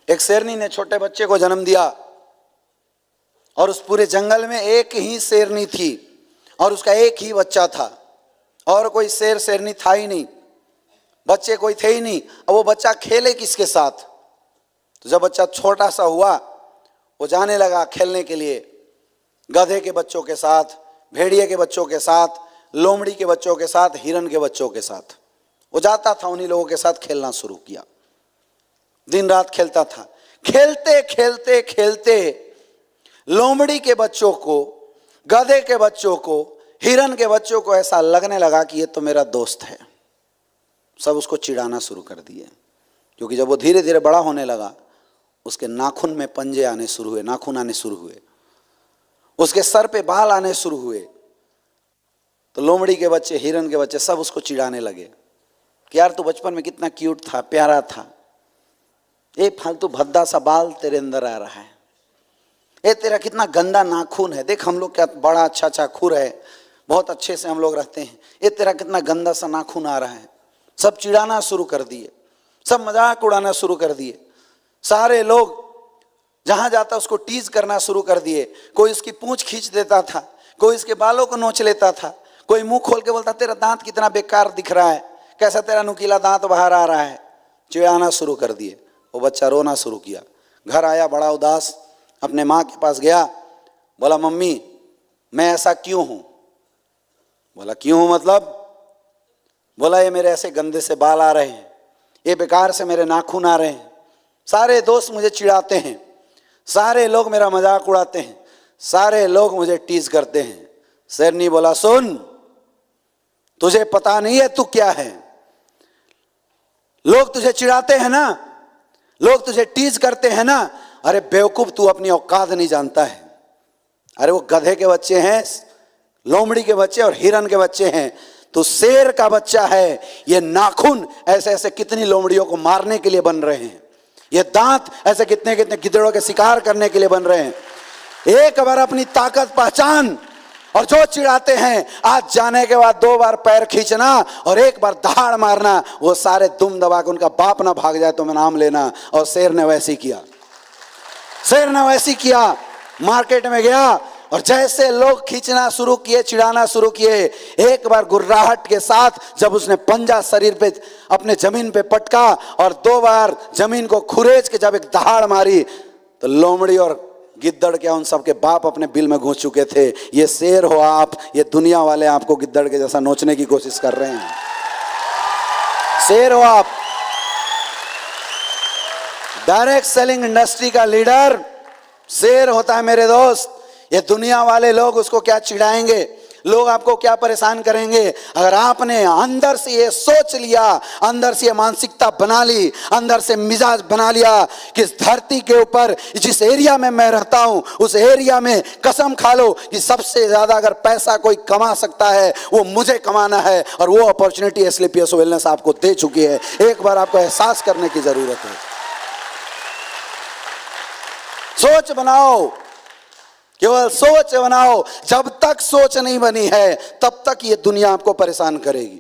एक शेरनी ने छोटे बच्चे को जन्म दिया और उस पूरे जंगल में एक ही शेरनी थी और उसका एक ही बच्चा था और कोई शेर शेरनी था ही नहीं, बच्चे कोई थे ही नहीं। अब वो बच्चा खेले किसके साथ? तो जब बच्चा छोटा सा हुआ वो जाने लगा खेलने के लिए गधे के बच्चों के साथ, भेड़िए के बच्चों के साथ, लोमड़ी के बच्चों के साथ, हिरन के बच्चों के साथ। वो जाता था, उन्हीं लोगों के साथ खेलना शुरू किया, दिन रात खेलता था। खेलते खेलते खेलते लोमड़ी के बच्चों को, गधे के बच्चों को, हिरन के बच्चों को ऐसा लगने लगा कि ये तो मेरा दोस्त है। सब उसको चिढ़ाना शुरू कर दिए, क्योंकि जब वो धीरे धीरे बड़ा होने लगा उसके नाखून में पंजे आने शुरू हुए, नाखून आने शुरू हुए, उसके सर पे बाल आने शुरू हुए। तो लोमड़ी के बच्चे, हिरन के बच्चे सब उसको चिढ़ाने लगे कि यार तू बचपन में कितना क्यूट था, प्यारा था, ये फालतू भद्दा सा बाल तेरे अंदर आ रहा है, ये तेरा कितना गंदा नाखून है, देख हम लोग क्या बड़ा अच्छा अच्छा खुर है, बहुत अच्छे से हम लोग रहते हैं, ये तेरा कितना गंदा सा नाखून आ रहा है। सब चिढ़ाना शुरू कर दिए, सब मजाक उड़ाना शुरू कर दिए। सारे लोग जहां जाता उसको टीज करना शुरू कर दिए। कोई उसकी पूंछ खींच देता था, कोई इसके बालों को नोच लेता था, कोई मुंह खोल के बोलता तेरा दांत कितना बेकार दिख रहा है, कैसा तेरा नुकीला दांत बाहर आ रहा है। चिढ़ाना शुरू कर दिए। वो बच्चा रोना शुरू किया, घर आया बड़ा उदास, अपने माँ के पास गया, बोला मम्मी मैं ऐसा क्यों हूं? बोला क्यों हूं मतलब? बोला ये मेरे ऐसे गंदे से बाल आ रहे हैं, ये बेकार से मेरे नाखून आ रहे हैं, सारे दोस्त मुझे चिढ़ाते हैं, सारे लोग मेरा मजाक उड़ाते हैं, सारे लोग मुझे टीज करते हैं। शेरनी बोला सुन, तुझे पता नहीं है तू क्या है, लोग तुझे चिढ़ाते हैं ना, लोग तुझे टीज करते हैं ना, अरे बेवकूफ तू अपनी औकात नहीं जानता है। अरे वो गधे के बच्चे हैं, लोमड़ी के बच्चे और हिरन के बच्चे हैं, तो शेर का बच्चा है। ये नाखून ऐसे ऐसे कितनी लोमड़ियों को मारने के लिए बन रहे हैं, ये दांत ऐसे कितने कितने गिद्धड़ों के शिकार करने के लिए बन रहे हैं। एक बार अपनी ताकत पहचान, और जो चिढ़ाते हैं आज जाने के बाद 2 बार पैर खींचना और 1 बार दहाड़ मारना, वो सारे दुम दबा के उनका बाप ना भाग जाए तो मैं नाम लेना। और शेर ने वैसे किया, शेर ने वैसे किया। मार्केट में गया और जैसे लोग खींचना शुरू किए, चिढ़ाना शुरू किए, एक बार गुर्राहट के साथ जब उसने पंजा शरीर पे अपने जमीन पे पटका और 2 बार जमीन को खुरेच के जब एक दहाड़ मारी, तो लोमड़ी और गिद्दड़ क्या उन सबके बाप अपने बिल में घुस चुके थे। ये शेर हो आप, ये दुनिया वाले आपको गिद्दड़ के जैसा नोचने की कोशिश कर रहे हैं। शेर हो आप। डायरेक्ट सेलिंग इंडस्ट्री का लीडर शेर होता है मेरे दोस्त। ये दुनिया वाले लोग उसको क्या चिढ़ाएंगे, लोग आपको क्या परेशान करेंगे, अगर आपने अंदर से ये सोच लिया, अंदर से ये मानसिकता बना ली, अंदर से मिजाज बना लिया कि इस धरती के ऊपर जिस एरिया में मैं रहता हूं उस एरिया में कसम खा लो कि सबसे ज्यादा अगर पैसा कोई कमा सकता है वो मुझे कमाना है, और वो अपॉर्चुनिटी एसलीपीएस वेलनेस आपको दे चुकी है। एक बार आपको एहसास करने की जरूरत है। सोच बनाओ, केवल सोच बनाओ। जब तक सोच नहीं बनी है तब तक ये दुनिया आपको परेशान करेगी।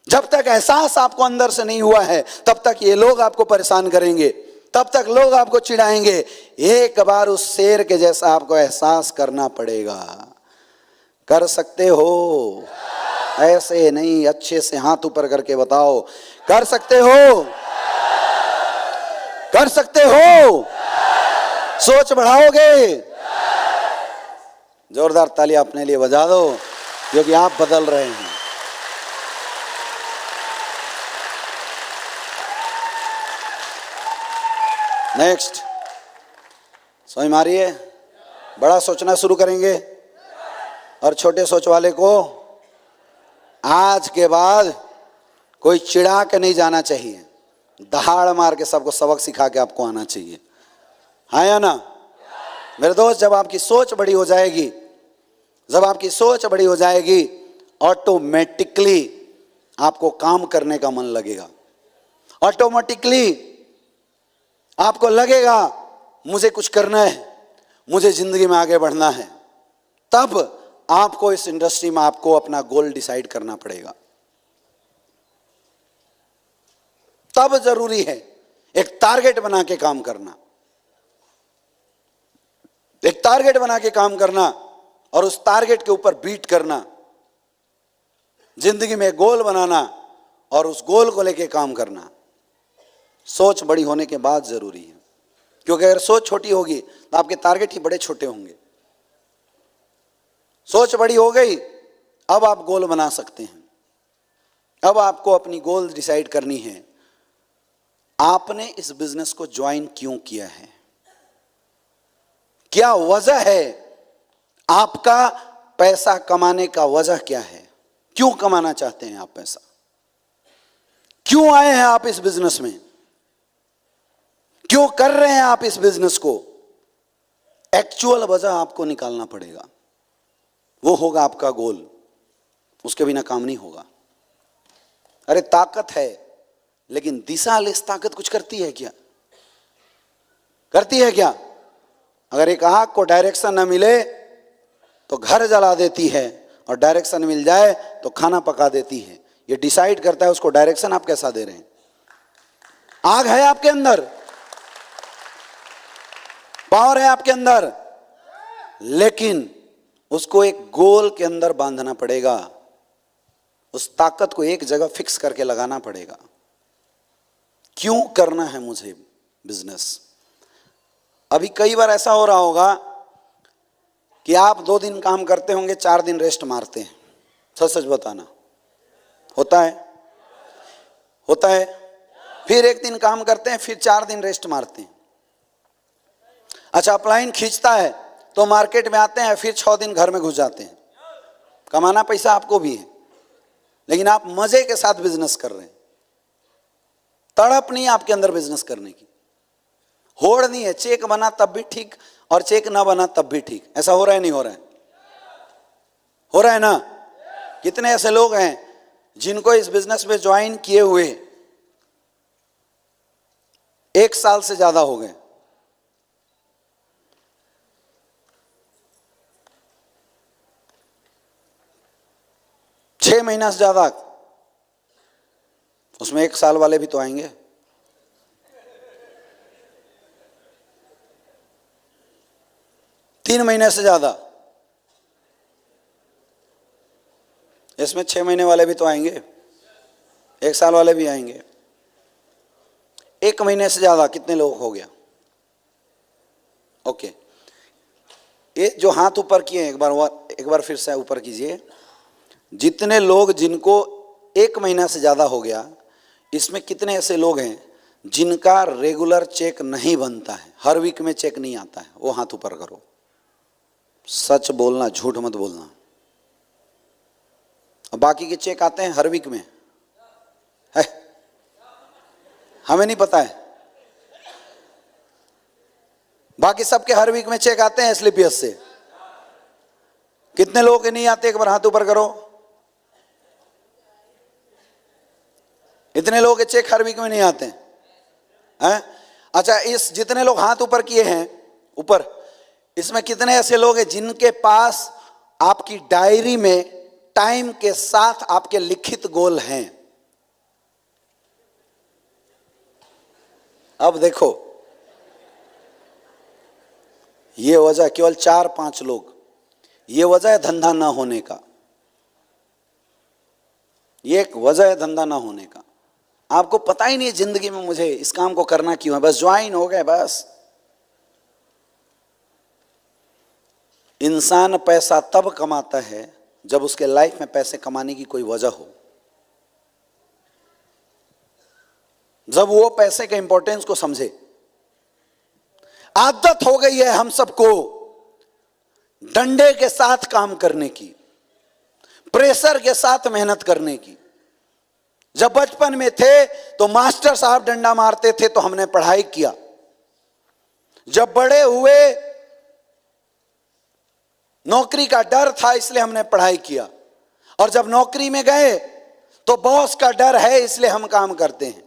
जब तक एहसास आपको अंदर से नहीं हुआ है तब तक ये लोग आपको परेशान करेंगे, तब तक लोग आपको चिढ़ाएंगे। एक बार उस शेर के जैसा आपको एहसास करना पड़ेगा। कर सकते हो? ऐसे नहीं, अच्छे से हाथ ऊपर करके बताओ, कर सकते हो? कर सकते हो? सोच बढ़ाओगे? जोरदार तालियां अपने लिए बजा दो, क्योंकि आप बदल रहे हैं। नेक्स्ट, समझ मारिए। बड़ा सोचना शुरू करेंगे और छोटे सोच वाले को आज के बाद कोई चिढ़ा के नहीं जाना चाहिए, दहाड़ मार के सबको सबक सिखा के आपको आना चाहिए। हाँ या ना मेरे दोस्त? जब आपकी सोच बड़ी हो जाएगी, जब आपकी सोच बड़ी हो जाएगी, ऑटोमेटिकली आपको काम करने का मन लगेगा। ऑटोमेटिकली आपको लगेगा मुझे कुछ करना है, मुझे जिंदगी में आगे बढ़ना है। तब आपको इस इंडस्ट्री में आपको अपना गोल डिसाइड करना पड़ेगा। तब जरूरी है एक टारगेट बना के काम करना, एक टारगेट बना के काम करना और उस टारगेट के ऊपर बीट करना, जिंदगी में गोल बनाना और उस गोल को लेके काम करना। सोच बड़ी होने के बाद जरूरी है, क्योंकि अगर सोच छोटी होगी तो आपके टारगेट ही बड़े छोटे होंगे। सोच बड़ी हो गई, अब आप गोल बना सकते हैं। अब आपको अपनी गोल डिसाइड करनी है, आपने इस बिजनेस को ज्वाइन क्यों किया है, क्या वजह है, आपका पैसा कमाने का वजह क्या है, क्यों कमाना चाहते हैं आप पैसा, क्यों आए हैं आप इस बिजनेस में, क्यों कर रहे हैं आप इस बिजनेस को। एक्चुअल वजह आपको निकालना पड़ेगा, वो होगा आपका गोल, उसके बिना काम नहीं होगा। अरे ताकत है, लेकिन दिशा लेस ताकत कुछ करती है क्या, करती है क्या? अगर एक आग को डायरेक्शन न मिले तो घर जला देती है, और डायरेक्शन मिल जाए तो खाना पका देती है। ये डिसाइड करता है उसको डायरेक्शन आप कैसा दे रहे हैं। आग है आपके अंदर, पावर है आपके अंदर, लेकिन उसको एक गोल के अंदर बांधना पड़ेगा, उस ताकत को एक जगह फिक्स करके लगाना पड़ेगा। क्यों करना है मुझे बिजनेस? अभी कई बार ऐसा हो रहा होगा कि आप 2 दिन काम करते होंगे, 4 दिन रेस्ट मारते हैं। सच सच बताना, होता है? होता है। फिर 1 दिन काम करते हैं, फिर 4 दिन रेस्ट मारते हैं। अच्छा, अपलाइन खींचता है तो मार्केट में आते हैं, फिर 6 दिन घर में घुस जाते हैं। कमाना पैसा आपको भी है, लेकिन आप मजे के साथ बिजनेस कर रहे हैं। तड़प नहीं आपके अंदर बिजनेस करने की, होड़ नहीं है। चेक बना तब भी ठीक और चेक ना बना तब भी ठीक। ऐसा हो रहा है नहीं हो रहा है? हो रहा है ना? कितने ऐसे लोग हैं जिनको इस बिजनेस में ज्वाइन किए हुए 1 साल से ज्यादा हो गए, 6 महीना से ज्यादा, उसमें 1 साल वाले भी तो आएंगे। तीन महीने से ज्यादा, इसमें 6 महीने वाले भी तो आएंगे, 1 साल वाले भी आएंगे। 1 महीने से ज्यादा कितने लोग हो गया? ओके, ये जो हाथ ऊपर किए एक बार फिर से ऊपर कीजिए। जितने लोग जिनको 1 महीना से ज्यादा हो गया, इसमें कितने ऐसे लोग हैं जिनका रेगुलर चेक नहीं बनता है, हर वीक में चेक नहीं आता है? वो हाथ ऊपर करो। सच बोलना, झूठ मत बोलना। बाकी के चेक आते हैं हर वीक में है, हमें नहीं पता है। बाकी सबके हर वीक में चेक आते हैं एसलीपीएस से। कितने लोगों के नहीं आते? एक बार हाथ ऊपर करो। इतने लोगों के चेक हर वीक में नहीं आते हैं? अच्छा, इस जितने लोग हाथ ऊपर किए हैं ऊपर, इसमें कितने ऐसे लोग हैं जिनके पास आपकी डायरी में टाइम के साथ आपके लिखित गोल हैं? अब देखो, ये वजह केवल 4-5 लोग, ये वजह है धंधा ना होने का। ये एक वजह है धंधा ना होने का। आपको पता ही नहीं जिंदगी में मुझे इस काम को करना क्यों है, बस ज्वाइन हो गए बस। इंसान पैसा तब कमाता है जब उसके लाइफ में पैसे कमाने की कोई वजह हो, जब वो पैसे के इंपॉर्टेंस को समझे। आदत हो गई है हम सबको डंडे के साथ काम करने की, प्रेशर के साथ मेहनत करने की। जब बचपन में थे तो मास्टर साहब डंडा मारते थे तो हमने पढ़ाई किया। जब बड़े हुए नौकरी का डर था इसलिए हमने पढ़ाई किया, और जब नौकरी में गए तो बॉस का डर है इसलिए हम काम करते हैं।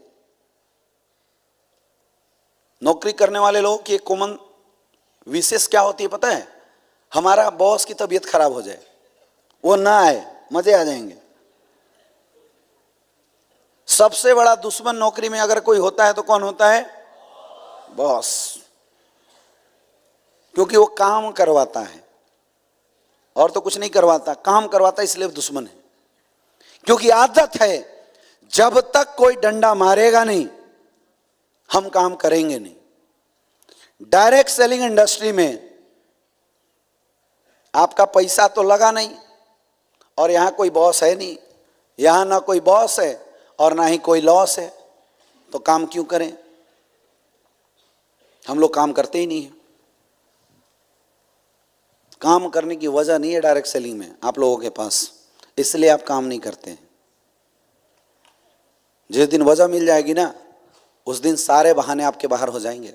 नौकरी करने वाले लोगों की एक कॉमन विशेष क्या होती है पता है? हमारा बॉस की तबीयत खराब हो जाए, वो ना आए, मजे आ जाएंगे। सबसे बड़ा दुश्मन नौकरी में अगर कोई होता है तो कौन होता है? बॉस, क्योंकि वो काम करवाता है और तो कुछ नहीं करवाता, काम करवाता इसलिए दुश्मन है। क्योंकि आदत है, जब तक कोई डंडा मारेगा नहीं हम काम करेंगे नहीं। डायरेक्ट सेलिंग इंडस्ट्री में आपका पैसा तो लगा नहीं और यहां कोई बॉस है नहीं, यहां ना कोई बॉस है और ना ही कोई लॉस है, तो काम क्यों करें? हम लोग काम करते ही नहीं है। काम करने की वजह नहीं है डायरेक्ट सेलिंग में आप लोगों के पास, इसलिए आप काम नहीं करते हैं। जिस दिन वजह मिल जाएगी ना, उस दिन सारे बहाने आपके बाहर हो जाएंगे।